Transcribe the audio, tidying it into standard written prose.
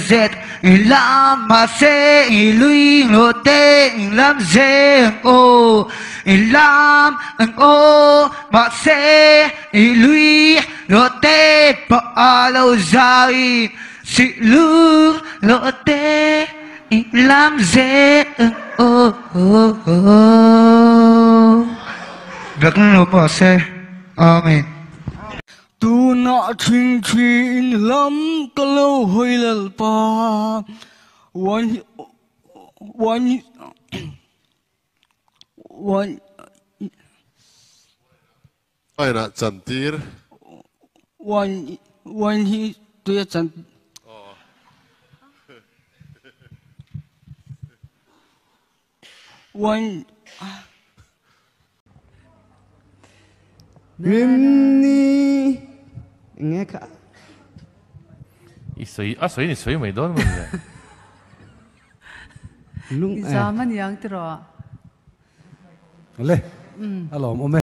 zet lam ma se lui lo te lam ze o lam o ma se lui lo te pa lo zai si lu lo te lam ze o việc lo ma se amen. Tu nọ chuyên chuyên lắm có lâu hơi lờ pa one aina chantir one hi tuya chan one Rimni nghe cả 水你水没多么的。lung Zaman yang terus. le alo